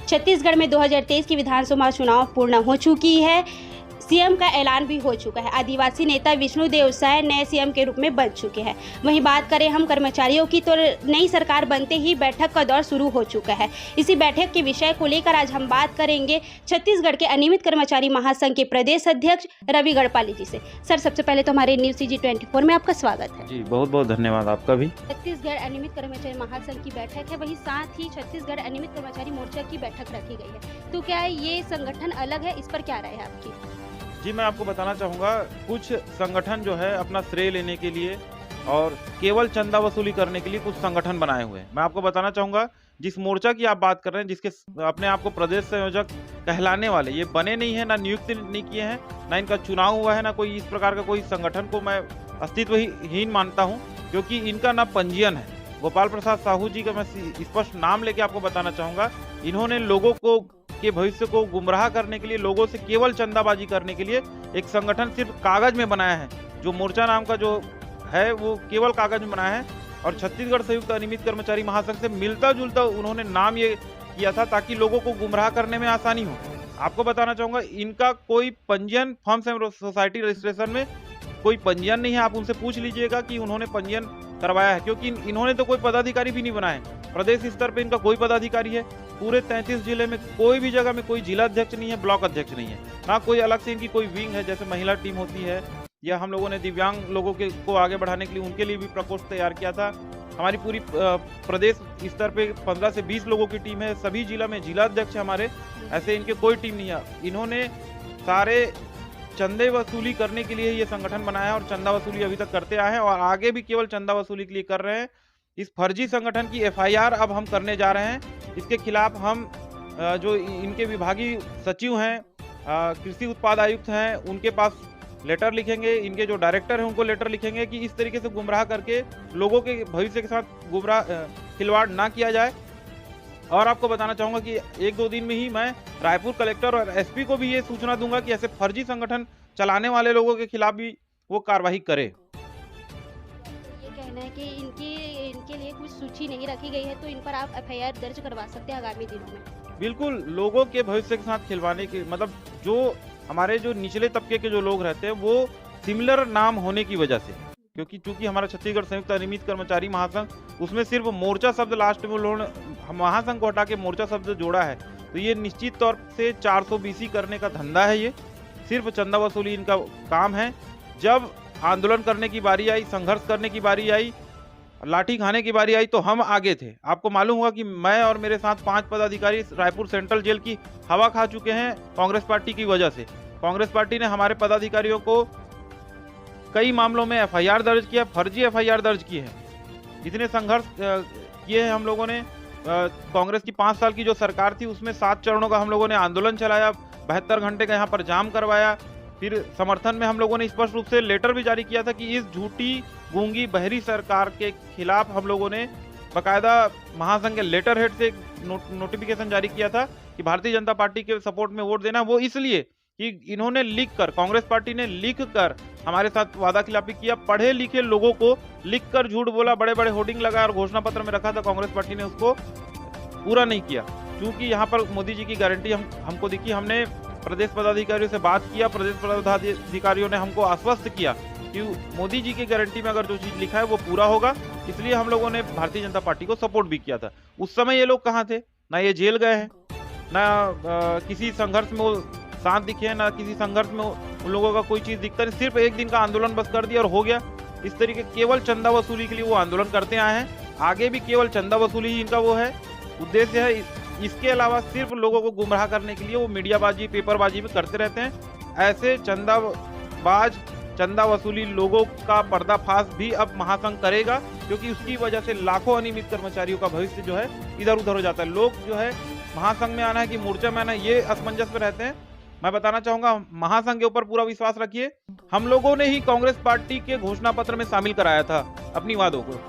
छत्तीसगढ़ में 2023 की विधानसभा चुनाव पूर्ण हो चुकी है। सीएम का ऐलान भी हो चुका है। आदिवासी नेता विष्णुदेव साय नए सीएम के रूप में बन चुके हैं। वहीं बात करें हम कर्मचारियों की, तो नई सरकार बनते ही बैठक का दौर शुरू हो चुका है। इसी बैठक के विषय को लेकर आज हम बात करेंगे छत्तीसगढ़ के अनियमित कर्मचारी महासंघ के प्रदेश अध्यक्ष रवि गढ़पाली जी से। सर, सबसे पहले तो हमारे न्यूज़ CG24 में आपका स्वागत है। जी, बहुत बहुत धन्यवाद आपका भी। छत्तीसगढ़ अनियमित कर्मचारी महासंघ की बैठक है, वहीं साथ ही छत्तीसगढ़ अनियमित कर्मचारी मोर्चा की बैठक रखी गई है। तो क्या ये संगठन अलग है? इस पर क्या राय है आपकी? जी, मैं आपको बताना चाहूँगा, कुछ संगठन जो है अपना श्रेय लेने के लिए और केवल चंदा वसूली करने के लिए कुछ संगठन बनाए हुए हैं। मैं आपको बताना चाहूँगा, जिस मोर्चा की आप बात कर रहे हैं, जिसके अपने आप को प्रदेश संयोजक कहलाने वाले, ये बने नहीं है, ना नियुक्ति नहीं किए हैं, ना इनका चुनाव हुआ है, ना कोई इस प्रकार का कोई संगठन को मैं अस्तित्वहीन मानता हूँ, क्योंकि इनका ना पंजीयन है। गोपाल प्रसाद साहू जी का मैं स्पष्ट नाम लेके आपको बताना चाहूँगा, इन्होंने लोगों को के भविष्य को गुमराह करने के लिए, लोगों से केवल चंदाबाजी करने के लिए एक संगठन सिर्फ कागज में बनाया है। जो मोर्चा नाम का जो है वो केवल कागज में बनाया है, और छत्तीसगढ़ संयुक्त अनियमित कर्मचारी महासंघ से मिलता जुलता उन्होंने नाम ये किया था ताकि लोगों को गुमराह करने में आसानी हो। आपको बताना चाहूँगा, इनका कोई पंजीयन फर्म्स एंड सोसाइटी रजिस्ट्रेशन में कोई पंजीयन नहीं है। आप उनसे पूछ लीजिएगा कि उन्होंने पंजीयन करवाया है, क्योंकि इन्होंने तो कोई पदाधिकारी भी नहीं बनाए। प्रदेश स्तर पे इनका कोई पदाधिकारी है। पूरे 33 जिले में कोई भी जगह में कोई जिला अध्यक्ष नहीं है, ब्लॉक अध्यक्ष नहीं है, ना कोई अलग से इनकी कोई विंग है, जैसे महिला टीम होती है, या हम लोगों ने दिव्यांग लोगों को आगे बढ़ाने के लिए उनके लिए भी प्रकोष्ठ तैयार किया था। हमारी पूरी प्रदेश स्तर पे 15 से 20 लोगों की टीम है। सभी जिला में जिला अध्यक्ष हमारे, ऐसे इनके कोई टीम नहीं है। इन्होंने सारे चंदे वसूली करने के लिए ये संगठन बनाया है, और चंदा वसूली अभी तक करते आए हैं और आगे भी केवल चंदा वसूली के लिए कर रहे हैं। इस फर्जी संगठन की FIR अब हम करने जा रहे हैं। इसके खिलाफ हम जो इनके विभागीय सचिव हैं, कृषि उत्पाद आयुक्त हैं, उनके पास लेटर लिखेंगे। इनके जो डायरेक्टर हैं उनको लेटर लिखेंगे कि इस तरीके से गुमराह करके लोगों के भविष्य के साथ खिलवाड़ ना किया जाए। और आपको बताना चाहूँगा कि 1-2 दिन में ही मैं रायपुर कलेक्टर और SP को भी ये सूचना दूंगा कि ऐसे फर्जी संगठन चलाने वाले लोगों के खिलाफ भी वो कार्रवाई करे। ये कहना है कि इनके लिए कुछ सूची नहीं रखी गई है, तो इन पर आप FIR दर्ज करवा सकते हैं आगामी दिनों में। बिल्कुल, लोगों के भविष्य के साथ खिलवाने के मतलब जो हमारे जो निचले तबके के जो लोग रहते हैं वो सिमिलर नाम होने की वजह से, क्योंकि चूंकि हमारा छत्तीसगढ़ संयुक्त अनियमित कर्मचारी महासंघ, उसमें सिर्फ मोर्चा शब्द लास्ट में उन्होंने महासंघ को हटा के मोर्चा शब्द जोड़ा है, तो ये निश्चित तौर से 420 करने का धंधा है। ये सिर्फ चंदा वसूली इनका काम है। जब आंदोलन करने की बारी आई, संघर्ष करने की बारी आई, लाठी खाने की बारी आई, तो हम आगे थे। आपको मालूम होगा कि मैं और मेरे साथ 5 पदाधिकारी रायपुर सेंट्रल जेल की हवा खा चुके हैं कांग्रेस पार्टी की वजह से। कांग्रेस पार्टी ने हमारे पदाधिकारियों को कई मामलों में FIR दर्ज किया, फर्जी FIR दर्ज की है। इतने संघर्ष किए हैं हम लोगों ने। कांग्रेस की 5 साल की जो सरकार थी उसमें 7 चरणों का हम लोगों ने आंदोलन चलाया, 72 घंटे का यहाँ पर जाम करवाया। फिर समर्थन में हम लोगों ने स्पष्ट रूप से लेटर भी जारी किया था कि इस झूठी गूंगी बहरी सरकार के खिलाफ हम लोगों ने बाकायदा महासंघ के लेटर हेड से नोटिफिकेशन जारी किया था कि भारतीय जनता पार्टी के सपोर्ट में वोट देना। वो इसलिए कि इन्होंने लिख कर, कांग्रेस पार्टी ने लिख कर हमारे साथ वादा खिलाफी किया। पढ़े लिखे लोगों को लिख कर झूठ बोला, बड़े बड़े होर्डिंग लगाया और घोषणा पत्र में रखा था। कांग्रेस पार्टी ने उसको पूरा नहीं किया। क्योंकि यहाँ पर मोदी जी की गारंटी हमको दिखी, हमने प्रदेश पदाधिकारियों से बात किया, प्रदेश पदाधिकारियों ने हमको आश्वस्त किया कि मोदी जी की गारंटी में अगर जो चीज लिखा है वो पूरा होगा। इसलिए हम लोगों ने भारतीय जनता पार्टी को सपोर्ट भी किया था। उस समय ये लोग कहाँ थे? ना ये जेल गए हैं, ना किसी संघर्ष में वो साथ दिखे हैं, ना किसी संघर्ष में उन लोगों का कोई चीज दिखता नहीं। सिर्फ एक दिन का आंदोलन बस कर दिया और हो गया। इस तरीके केवल चंदा वसूली के लिए वो आंदोलन करते आए हैं। आगे भी केवल चंदा वसूली ही इनका वो है, उद्देश्य है। इसके अलावा सिर्फ लोगों को गुमराह करने के लिए वो मीडियाबाजी, पेपरबाजी भी करते रहते हैं। ऐसे चंदाबाज, चंदा वसूली लोगों का पर्दाफाश भी अब महासंघ करेगा, क्योंकि उसकी वजह से लाखों अनियमित कर्मचारियों का भविष्य जो है इधर उधर हो जाता है। लोग जो है महासंघ में आना है कि मोर्चा में आना है, ये असमंजस में रहते हैं। मैं बताना चाहूंगा, महासंघ के ऊपर पूरा विश्वास रखिए। हम लोगों ने ही कांग्रेस पार्टी के घोषणा पत्र में शामिल कराया था अपनी वादों को,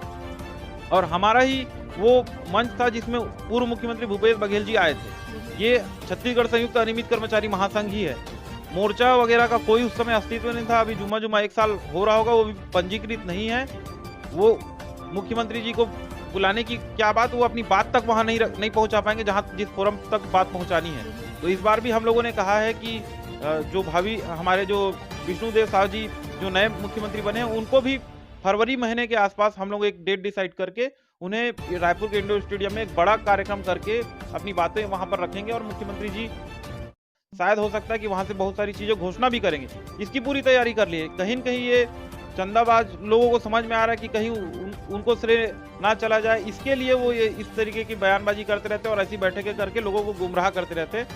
और हमारा ही वो मंच था जिसमें पूर्व मुख्यमंत्री भूपेश बघेल जी आए थे। ये छत्तीसगढ़ संयुक्त अनियमित कर्मचारी महासंघ ही है। मोर्चा वगैरह का कोई उस समय अस्तित्व नहीं था। अभी जुमा 1 साल हो रहा होगा, वो भी पंजीकृत नहीं है। वो मुख्यमंत्री जी को बुलाने की क्या बात, वो अपनी बात तक वहाँ नहीं पहुँचा पाएंगे जहाँ जिस फोरम तक बात पहुँचानी है। तो इस बार भी हम लोगों ने कहा है कि जो भावी हमारे जो विष्णुदेव साय जी जो नए मुख्यमंत्री बने हैं, उनको भी फरवरी महीने के आसपास हम लोग एक डेट डिसाइड करके उन्हें रायपुर के इंडोर स्टेडियम में एक बड़ा कार्यक्रम करके अपनी बातें वहां पर रखेंगे और मुख्यमंत्री जी शायद हो सकता है कि वहां से बहुत सारी चीजें घोषणा भी करेंगे। इसकी पूरी तैयारी कर ली है। कहीं न कहीं ये चंदाबाज लोगों को समझ में आ रहा है कि कहीं उनको श्रेय ना चला जाए, इसके लिए वो ये इस तरीके की बयानबाजी करते रहते हैं और ऐसी बैठकें करके लोगों को गुमराह करते रहते हैं।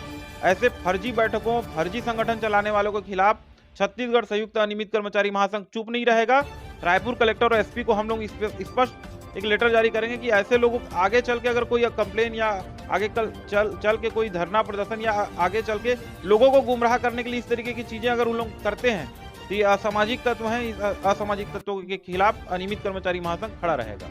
ऐसे फर्जी बैठकों, फर्जी संगठन चलाने वालों के खिलाफ छत्तीसगढ़ संयुक्त अनियमित कर्मचारी महासंघ चुप नहीं रहेगा। रायपुर कलेक्टर और एसपी को हम लोग स्पष्ट एक लेटर जारी करेंगे कि ऐसे लोगों आगे चल के अगर कोई कंप्लेन या आगे चल के कोई धरना प्रदर्शन या आगे चल के लोगों को गुमराह करने के लिए इस तरीके की चीजें अगर उन लोग करते हैं तो ये असामाजिक तत्व हैं। इस असामाजिक तत्वों के खिलाफ अनियमित कर्मचारी महासंघ खड़ा रहेगा।